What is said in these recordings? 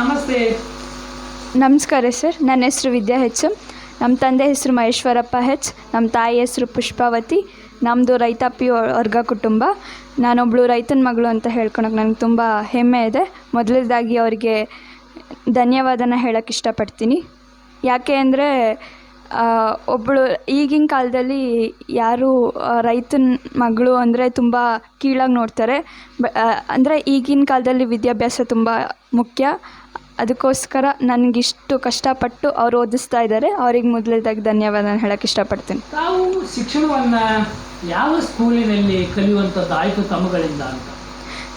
ನಮಸ್ತೆ. ನಮಸ್ಕಾರ ಸರ್. ನನ್ನ ಹೆಸರು ವಿದ್ಯಾ ಹೆಚ್. ನಮ್ಮ ತಂದೆ ಹೆಸರು ಮಹೇಶ್ವರಪ್ಪ ಹೆಚ್. ನಮ್ಮ ತಾಯಿ ಹೆಸರು ಪುಷ್ಪಾವತಿ. ನಮ್ಮದು ರೈತಾಪಿ ವರ್ಗ ಕುಟುಂಬ. ನಾನೊಬ್ಬಳು ರೈತನ ಮಗಳು ಅಂತ ಹೇಳ್ಕೊಳಕ್ಕೆ ನನಗೆ ತುಂಬ ಹೆಮ್ಮೆ ಇದೆ. ಮೊದಲನೇದಾಗಿ ಅವರಿಗೆ ಧನ್ಯವಾದನ ಹೇಳೋಕ್ಕೆ ಇಷ್ಟಪಡ್ತೀನಿ. ಯಾಕೆ ಅಂದರೆ ಒಬ್ಬಳು ಈಗಿನ ಕಾಲದಲ್ಲಿ ಯಾರು ರೈತನ ಮಗಳು ಅಂದರೆ ತುಂಬ ಕೀಳಾಗಿ ನೋಡ್ತಾರೆ. ಅಂದರೆ ಈಗಿನ ಕಾಲದಲ್ಲಿ ವಿದ್ಯಾಭ್ಯಾಸ ತುಂಬ ಮುಖ್ಯ. ಅದಕ್ಕೋಸ್ಕರ ನನಗಿಷ್ಟು ಕಷ್ಟಪಟ್ಟು ಅವ್ರು ಓದಿಸ್ತಾ ಇದ್ದಾರೆ. ಅವ್ರಿಗೆ ಮೊದಲನೇದಾಗಿ ಧನ್ಯವಾದ ಹೇಳೋಕ್ಕೆ ಇಷ್ಟಪಡ್ತೀನಿ. ತಾವು ಶಿಕ್ಷಣವನ್ನು ಯಾವ ಸ್ಕೂಲಿನಲ್ಲಿ ಕಲಿಯುವಂಥದ್ದಾಯಿತು ತಮ್ಮಗಳಿಂದ ಅಂತ?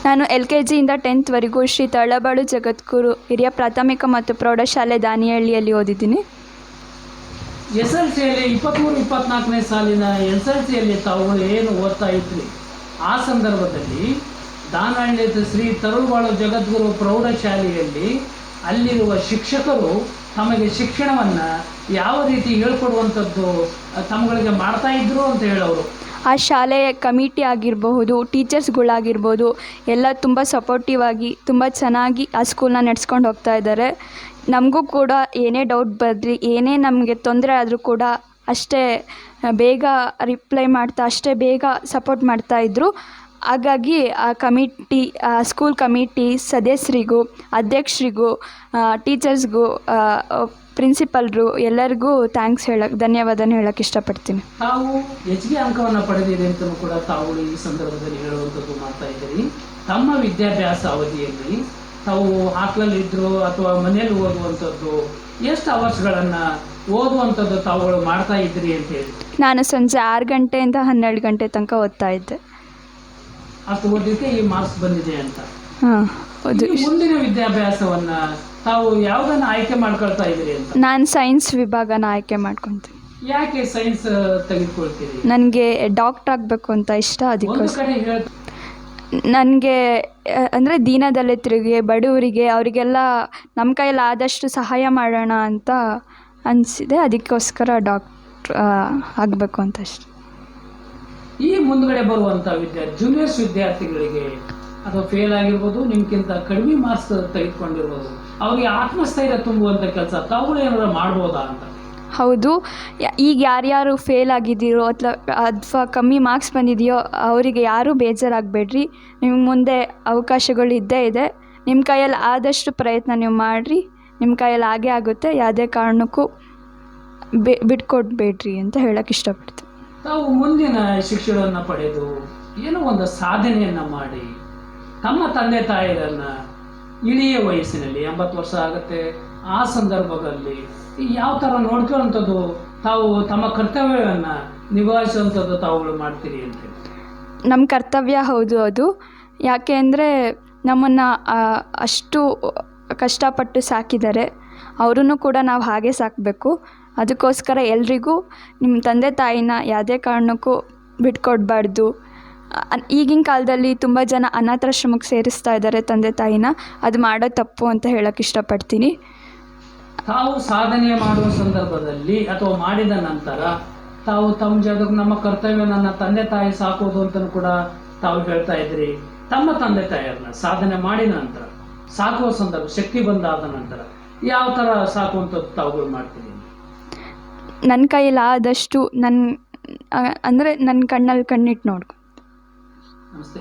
ನಾನು LKG ಇಂದ 10th ವರೆಗೂ ಶ್ರೀ ತಳಬಾಳು ಜಗದ್ಗುರು ಹಿರಿಯ ಪ್ರಾಥಮಿಕ ಮತ್ತು ಪ್ರೌಢಶಾಲೆ ದಾನಿಹಳ್ಳಿಯಲ್ಲಿ ಓದಿದ್ದೀನಿ. SLCಯಲ್ಲಿ 23-24ನೇ ಸಾಲಿನ SLCಯಲ್ಲಿ ತಾವುಗಳು ಏನು ಓದ್ತಾ ಇದ್ರಿ, ಆ ಸಂದರ್ಭದಲ್ಲಿ ದಾನಹಳ್ಳಿ ಶ್ರೀ ತರಳಬಾಳು ಜಗದ್ಗುರು ಪ್ರೌಢಶಾಲೆಯಲ್ಲಿ ಅಲ್ಲಿರುವ ಶಿಕ್ಷಕರು ತಮಗೆ ಶಿಕ್ಷಣವನ್ನು ಯಾವ ರೀತಿ ಹೇಳ್ಕೊಡುವಂಥದ್ದು ತಮ್ಮಗಳಿಗೆ ಮಾಡ್ತಾ ಇದ್ರು ಅಂತ ಹೇಳೋರು. ಆ ಶಾಲೆಯ ಕಮಿಟಿ ಆಗಿರಬಹುದು, ಟೀಚರ್ಸ್ಗಳಾಗಿರ್ಬೋದು, ಎಲ್ಲ ತುಂಬ ಸಪೋರ್ಟಿವ್ ಆಗಿ ತುಂಬ ಚೆನ್ನಾಗಿ ಆ ಸ್ಕೂಲ್ನ ನಡೆಸ್ಕೊಂಡು ಹೋಗ್ತಾ ಇದ್ದಾರೆ. ನಮಗೂ ಕೂಡ ಏನೇ ಡೌಟ್ ಬರಲಿ, ಏನೇ ನಮಗೆ ತೊಂದರೆ ಆದರೂ ಕೂಡ ಅಷ್ಟೇ ಬೇಗ ರಿಪ್ಲೈ ಮಾಡ್ತಾ, ಅಷ್ಟೇ ಬೇಗ ಸಪೋರ್ಟ್ ಮಾಡ್ತಾಯಿದ್ರು. ಹಾಗಾಗಿ ಆ ಕಮಿಟಿ, ಸ್ಕೂಲ್ ಕಮಿಟಿ ಸದಸ್ಯರಿಗೂ, ಅಧ್ಯಕ್ಷರಿಗೂ, ಟೀಚರ್ಸ್ಗೂ, ಪ್ರಿನ್ಸಿಪಲ್ರು ಎಲ್ಲರಿಗೂ ಧನ್ಯವಾದನ ಹೇಳೋಕ್ಕೆ ಇಷ್ಟಪಡ್ತೀನಿ. ತಾವು ಹೆಚ್ಚಿಗೆ ಅಂಕವನ್ನು ಪಡೆದಿದೆ ಅಂತಲೂ ಕೂಡ ತಾವು ಈ ಸಂದರ್ಭದಲ್ಲಿ ಹೇಳುವಂಥದ್ದು ಮಾಡ್ತಾ ಇದ್ದೀರಿ. ತಮ್ಮ ವಿದ್ಯಾಭ್ಯಾಸ ಅವಧಿಯಲ್ಲಿ ತಾವು ಹಾಸ್ಟೆಲಲ್ಲಿದ್ದರು ಅಥವಾ ಮನೆಯಲ್ಲಿ ಓದುವಂಥದ್ದು, ಎಷ್ಟು ಅವರ್ಸ್ಗಳನ್ನು ಓದುವಂಥದ್ದು ತಾವುಗಳು ಮಾಡ್ತಾ ಇದ್ರಿ ಅಂತ ಹೇಳಿ? ನಾನು ಸಂಜೆ 6 ಗಂಟೆಯಿಂದ 12 ಗಂಟೆ ತನಕ ಓದ್ತಾ ಇದ್ದೆ. ಅಷ್ಟು ಓದಲಿಕ್ಕೆ ಈ ಮಾರ್ಕ್ಸ್ ಬಂದಿದೆ ಅಂತ. ಮುಂದಿನ ವಿದ್ಯಾಭ್ಯಾಸವನ್ನು ತಾವು ಯಾವುದನ್ನು ಆಯ್ಕೆ ಮಾಡ್ಕೊಳ್ತಾ ಇದ್ದೀರಿ ಅಂತ? ನಾನು ಸೈನ್ಸ್ ವಿಭಾಗನ ಆಯ್ಕೆ ಮಾಡ್ಕೊತೀನಿ. ಯಾಕೆ ಸೈನ್ಸ್ ತೆಗೆದುಕೊಳ್ತೀರಿ? ನನಗೆ ಡಾಕ್ಟರ್ ಆಗಬೇಕು ಅಂತ ಇಷ್ಟ. ಅದಕ್ಕೋಸ್ಕರ ನನಗೆ ಅಂದರೆ ದೀನದಲಿತರಿಗೆ, ಬಡವರಿಗೆ, ಅವರಿಗೆಲ್ಲ ನಮ್ಮ ಕೈಯಲ್ಲಿ ಆದಷ್ಟು ಸಹಾಯ ಮಾಡೋಣ ಅಂತ ಅನಿಸಿದೆ. ಅದಕ್ಕೋಸ್ಕರ ಡಾಕ್ಟ್ರ್ ಆಗಬೇಕು ಅಂತ ಅಷ್ಟೆ. ಈ ಮುಂದ್ಗಡೆ ಬರುವಂಥ ಜೂನಿಯರ್ಸ್ ವಿದ್ಯಾರ್ಥಿಗಳಿಗೆ ಅಥವಾ ಫೇಲ್ ಆಗಿರ್ಬೋದು, ನಿಮ್ಗಿಂತ ಕಡಿಮೆ ಮಾರ್ಕ್ಸ್ ತೆಗೆದುಕೊಂಡಿರ್ಬೋದು, ಅವ್ರಿಗೆ ಆತ್ಮಸ್ಥೈರ್ಯ ತುಂಬುವಂಥ ಕೆಲಸ ತಾವುಗಳು ಏನಾದ್ರು ಮಾಡ್ಬೋದಾ ಅಂತ? ಹೌದು. ಈಗ ಯಾರ್ಯಾರು ಫೇಲ್ ಆಗಿದ್ದೀರೋ ಅಥವಾ ಕಮ್ಮಿ ಮಾರ್ಕ್ಸ್ ಬಂದಿದೆಯೋ ಅವರಿಗೆ ಯಾರೂ ಬೇಜಾರಾಗಬೇಡ್ರಿ. ನಿಮ್ಗೆ ಮುಂದೆ ಅವಕಾಶಗಳು ಇದ್ದೇ ಇದೆ. ನಿಮ್ಮ ಕೈಯಲ್ಲಿ ಆದಷ್ಟು ಪ್ರಯತ್ನ ನೀವು ಮಾಡಿರಿ. ನಿಮ್ಮ ಕೈಯಲ್ಲಿ ಆಗೇ ಆಗುತ್ತೆ. ಯಾವುದೇ ಕಾರಣಕ್ಕೂ ಬಿಟ್ಕೊಡ್ಬೇಡ್ರಿ ಅಂತ ಹೇಳೋಕ್ಕೆ ಇಷ್ಟಪಡ್ತೀನಿ. ತಾವು ಮುಂದಿನ ಶಿಕ್ಷಣವನ್ನು ಪಡೆದು ಏನೋ ಒಂದು ಸಾಧನೆಯನ್ನು ಮಾಡಿ ತಮ್ಮ ತಂದೆ ತಾಯಿಗಳನ್ನು ಇಳಿಯ ವಯಸ್ಸಿನಲ್ಲಿ 80 ವರ್ಷ ಆಗುತ್ತೆ, ಆ ಸಂದರ್ಭದಲ್ಲಿ ಯಾವ ಥರ ನೋಡ್ಕೊಳ್ಳೋಂಥದ್ದು, ತಾವು ತಮ್ಮ ಕರ್ತವ್ಯವನ್ನು ನಿಭಾಯಿಸುವಂಥದ್ದು ತಾವುಗಳು ಮಾಡ್ತೀರಿ ಅಂತ? ನಮ್ಮ ಕರ್ತವ್ಯ ಹೌದು ಅದು. ಯಾಕೆ ಅಂದರೆ ನಮ್ಮನ್ನು ಅಷ್ಟು ಕಷ್ಟಪಟ್ಟು ಸಾಕಿದ್ದಾರೆ. ಅವರನ್ನು ಕೂಡ ನಾವು ಹಾಗೆ ಸಾಕಬೇಕು. ಅದಕ್ಕೋಸ್ಕರ ಎಲ್ರಿಗೂ ನಿಮ್ಮ ತಂದೆ ತಾಯಿನ ಯಾವುದೇ ಕಾರಣಕ್ಕೂ ಬಿಟ್ಕೊಡ್ಬಾರ್ದು. ಈಗಿನ ಕಾಲದಲ್ಲಿ ತುಂಬ ಜನ ಅನಾಥಾಶ್ರಮಕ್ಕೆ ಸೇರಿಸ್ತಾ ಇದ್ದಾರೆ ತಂದೆ ತಾಯಿನ. ಅದು ಮಾಡೋ ತಪ್ಪು ಅಂತ ಹೇಳೋಕ್ಕೆ ಇಷ್ಟಪಡ್ತೀನಿ. ತಾವು ಸಾಧನೆ ಮಾಡುವ ಸಂದರ್ಭದಲ್ಲಿ ಅಥವಾ ಮಾಡಿದ ನಂತರ ತಾವು ತಮ್ಮ ಜಾಗಕ್ಕೆ ನಮ್ಮ ಕರ್ತವ್ಯ ನನ್ನ ತಂದೆ ತಾಯಿ ಸಾಕೋದು ಅಂತಲೂ ಕೂಡ ತಾವು ಹೇಳ್ತಾ ಇದ್ರಿ. ತಮ್ಮ ತಂದೆ ತಾಯಿಯನ್ನ ಸಾಧನೆ ಮಾಡಿದ ನಂತರ ಸಾಕುವ ಸಂದರ್ಭ, ಶಕ್ತಿ ಬಂದಾದ ನಂತರ ಯಾವ ಥರ ಸಾಕುವಂಥದ್ದು ತಾವುಗಳು ಮಾಡ್ತೀರಿ? ನನ್ನ ಕೈಯಲ್ಲಿ ಆದಷ್ಟು ಅಂದರೆ ನನ್ನ ಕಣ್ಣಲ್ಲಿ ಕಣ್ಣಿಟ್ಟು ನೋಡ್ಕೊ. ನಮಸ್ತೆ.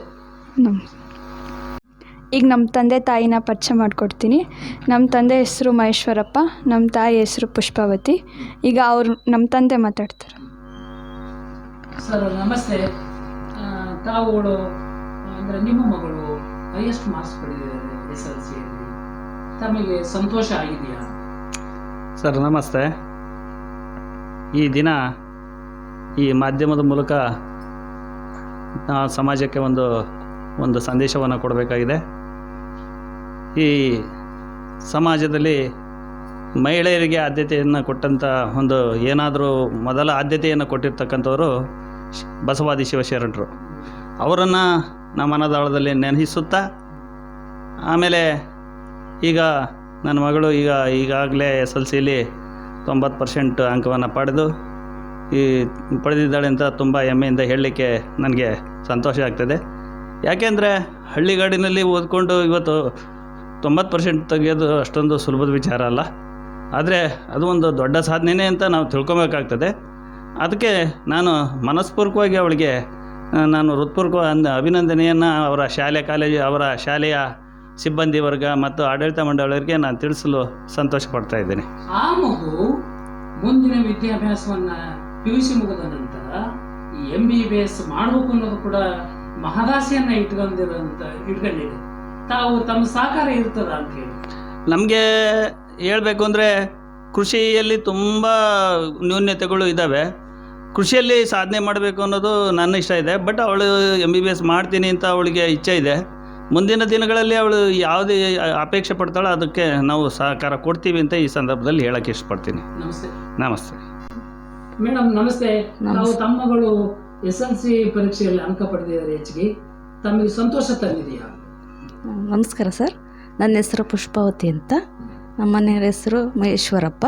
ಈಗ ನಮ್ಮ ತಂದೆ ತಾಯಿನ ಪರಿಚಯ ಮಾಡಿಕೊಡ್ತೀನಿ. ನಮ್ಮ ತಂದೆ ಹೆಸರು ಮಹೇಶ್ವರಪ್ಪ, ನಮ್ಮ ತಾಯಿ ಹೆಸರು ಪುಷ್ಪಾವತಿ. ಈಗ ನಮ್ಮ ತಂದೆ ಮಾತಾಡ್ತಾರೆ. ಸರ್ ನಮಸ್ತೆ. ತಾವುಗಳು ಅಂದರೆ ನಿಮ್ಮ ಮಗಳು ಎಷ್ಟು ಮಾರ್ಕ್ಸ್ ಪಡೆದಿದ್ದಾರೆ SLCಯಲ್ಲಿ? ತಮಗೆ ಸಂತೋಷ ಆಗಿದೆಯಾ? ಸರ್ ನಮಸ್ತೆ. ಈ ದಿನ ಈ ಮಾಧ್ಯಮದ ಮೂಲಕ ಸಮಾಜಕ್ಕೆ ಒಂದು ಸಂದೇಶವನ್ನು ಕೊಡಬೇಕಾಗಿದೆ. ಈ ಸಮಾಜದಲ್ಲಿ ಮಹಿಳೆಯರಿಗೆ ಆದ್ಯತೆಯನ್ನು ಕೊಟ್ಟಂಥ ಏನಾದರೂ ಮೊದಲ ಆದ್ಯತೆಯನ್ನು ಕೊಟ್ಟಿರ್ತಕ್ಕಂಥವರು ಬಸವಾದಿ ಶಿವಶರಣರು. ಅವರನ್ನು ನಮ್ಮ ಮನದಾಳದಲ್ಲಿ ನೆನಹಿಸುತ್ತಾ, ಆಮೇಲೆ ಈಗ ನನ್ನ ಮಗಳು ಈಗಾಗಲೇ SLCಯಲ್ಲಿ 90% ಅಂಕವನ್ನು ಪಡೆದಿದ್ದಾಳೆ ಅಂತ ತುಂಬ ಹೆಮ್ಮೆಯಿಂದ ಹೇಳಲಿಕ್ಕೆ ನನಗೆ ಸಂತೋಷ ಆಗ್ತದೆ. ಯಾಕೆಂದರೆ ಹಳ್ಳಿಗಾಡಿನಲ್ಲಿ ಓದ್ಕೊಂಡು ಇವತ್ತು 90% ತೆಗೆಯೋದು ಅಷ್ಟೊಂದು ಸುಲಭದ ವಿಚಾರ ಅಲ್ಲ. ಆದರೆ ಅದು ಒಂದು ದೊಡ್ಡ ಸಾಧನೆಯೇ ಅಂತ ನಾವು ತಿಳ್ಕೊಬೇಕಾಗ್ತದೆ. ಅದಕ್ಕೆ ನಾನು ಮನಸ್ಪೂರ್ವಕವಾಗಿ ಅವಳಿಗೆ ನಾನು ಹೃತ್ಪೂರ್ವಕ ಅಭಿನಂದನೆಯನ್ನು ಅವರ ಅವರ ಶಾಲೆಯ ಸಿಬ್ಬಂದಿ ವರ್ಗ ಮತ್ತು ಆಡಳಿತ ಮಂಡಳಿಯವರಿಗೆ ನಾನು ತಿಳಿಸಲು ಸಂತೋಷ ಪಡ್ತಾ ಇದ್ದೇನೆ. ಆ ಮಗು ಮುಂದಿನ ವಿದ್ಯಾಭ್ಯಾಸವನ್ನು PUC ಮುಗಿದ ನಂತರ MBBS ಮಾಡಬೇಕು ಅನ್ನೋದು ಕೂಡ ಮಹದಾಸೆಯನ್ನು ಇಟ್ಕೊಂಡಿದೆ. ತಾವು ತಮ್ಮ ಸಹಕಾರ ಇರ್ತದ ಅಂತ ಹೇಳಿ ನಮಗೆ ಹೇಳಬೇಕು ಅಂದರೆ ಕೃಷಿಯಲ್ಲಿ ತುಂಬ ನ್ಯೂನ್ಯತೆಗಳು ಇದ್ದಾವೆ. ಕೃಷಿಯಲ್ಲಿ ಸಾಧನೆ ಮಾಡಬೇಕು ಅನ್ನೋದು ನನ್ನ ಇಷ್ಟ ಇದೆ. ಬಟ್ ಅವಳು MBBS ಮಾಡ್ತೀನಿ ಅಂತ ಅವಳಿಗೆ ಇಚ್ಛೆ ಇದೆ. ಮುಂದಿನ ದಿನಗಳಲ್ಲಿ ಅವಳು ಯಾವುದೇ ಅಪೇಕ್ಷೆ ಪಡ್ತಾಳೋ ಅದಕ್ಕೆ ನಾವು ಸಹಕಾರ ಕೊಡ್ತೀವಿ ಅಂತ ಈ ಸಂದರ್ಭದಲ್ಲಿ ಹೇಳಕ್ಕೆ ಇಷ್ಟಪಡ್ತೀನಿ. ನಮಸ್ತೆ. ನಮಸ್ತೆ ಮೇಡಮ್, ನಮಸ್ತೆ. ನಾವು ತಮ್ಮ ಮಗಳು SLC ಪರೀಕ್ಷೆಯಲ್ಲಿ ಅಂಕ ಪಡೆದಿದ್ದಾರೆ. ಹೆಚ್ಚಿಗೆ ತಮಗೆ ಸಂತೋಷ ತಂದಿದೆಯಾ? ನಮಸ್ಕಾರ ಸರ್, ನನ್ನ ಹೆಸರು ಪುಷ್ಪಾವತಿ ಅಂತ. ನಮ್ಮ ಮನೆಯವರ ಹೆಸರು ಮಹೇಶ್ವರಪ್ಪ,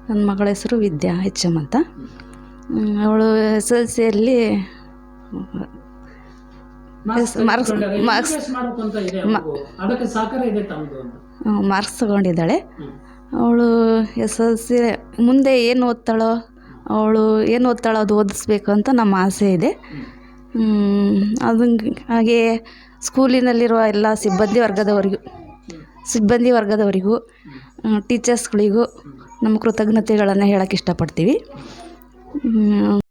ನನ್ನ ಮಗಳ ಹೆಸರು ವಿದ್ಯಾ HM ಅಂತ. ಅವಳು SLCಯಲ್ಲಿ ಮಾರ್ಕ್ಸ್ ತಗೊಂಡಿದ್ದಾಳೆ. ಅವಳು SLC ಮುಂದೆ ಏನು ಓದ್ತಾಳೋ ಅದು ಓದಿಸ್ಬೇಕು ಅಂತ ನಮ್ಮ ಆಸೆ ಇದೆ. ಹಾಗೆ ಸ್ಕೂಲಿನಲ್ಲಿರುವ ಎಲ್ಲ ಸಿಬ್ಬಂದಿ ವರ್ಗದವರಿಗೂ ಟೀಚರ್ಸ್ಗಳಿಗೂ ನಮ್ಮ ಕೃತಜ್ಞತೆಗಳನ್ನು ಹೇಳೋಕ್ಕೆ ಇಷ್ಟಪಡ್ತೀವಿ.